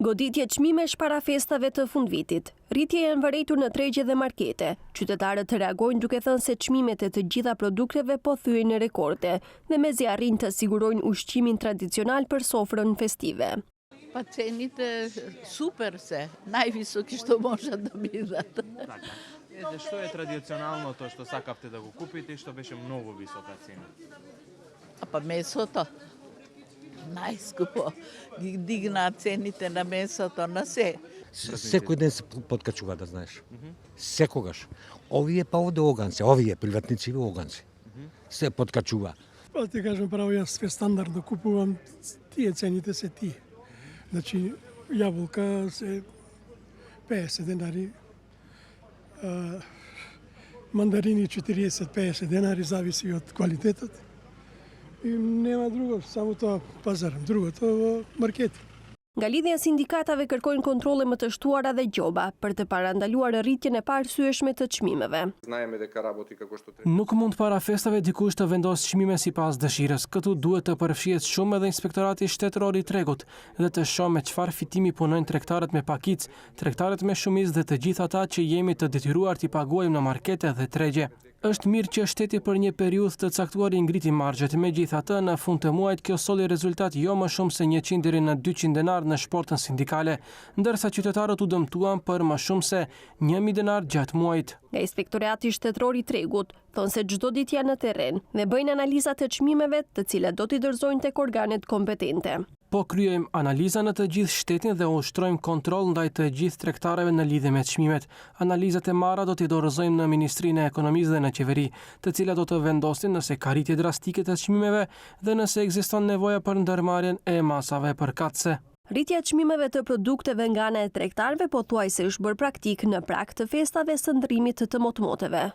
Goditje çmimesh para festave të fundvitit. Rritje janë vërejtur në tregje dhe markete. Qytetarët të reagojnë duke thënë se çmimet e të gjitha produkteve po thyejnë në rekorde dhe mezi arrin të sigurojnë ushqimin tradicional për sofrën festive. Pa cenit super se, najvisoki što može da бидат. Što je tradicionalno to što sakavte da го kupite i što беше mnogo visoka cena? Pa месото, najskupo. Digna цените на месото, на се. Секој ден се подкачува, да знаеш. Секогаш. Овие па овде оганци, овие приватници оганци. Се подкачува. Па ти кажам право, јас све стандардно купувам, тие цените се тие. Значи, јаболка се 50 денари, мандарини 40-50 денари, зависи од квалитетот. И нема друго, само тоа пазарам, другото во маркети. Nga lidhja sindikatave kërkojnë kontrolle më të shtuara dhe gjoba për të parandaluar rritjen e parësyeshme të çmimeve. Nuk mund para festave dikush të vendosë çmime sipas dëshirës. Këtu duhet të përfshihet shumë edhe Inspektorati Shtetëror i Tregut dhe të shohë me çfarë fitimi punojnë tregtarët me pakicë, tregtarët me shumicë dhe të gjithë ata që jemi të detyruar t'i paguajmë në markete dhe tregje. Është mirë që shteti për një periudhë të caktuar i ngriti margjet, megjithatë në fund të muajit kjo solli rezultat jo më shumë se 100 deri në 200 denar në shportën sindikale, ndërsa qytetarët u dëmtuan për më shumë se 1000 denar gjatë muajit. Nga Inspektorati Shtetëror i Tregut thonë se çdo ditë janë në terren dhe bëjnë analizat e çmimeve, të cilat do t'i dorëzojnë tek organet kompetente. Po kryejmë analiza në të gjithë shtetin dhe ushtrojmë kontroll ndaj të gjithë tregtarëve në lidhje me çmimet. Analizat e marra do t'i dorëzojmë në Ministrinë e Ekonomisë dhe në qeveri, të cilat do të vendosin nëse ka rritje drastike të çmimeve dhe nëse ekziston nevoja për ndërmarrjen e masave përkatëse. Rritja e çmimeve të produkteve nga ana e tregtarëve pothuajse është bërë praktik në prag të festave së ndërrimit të motmoteve.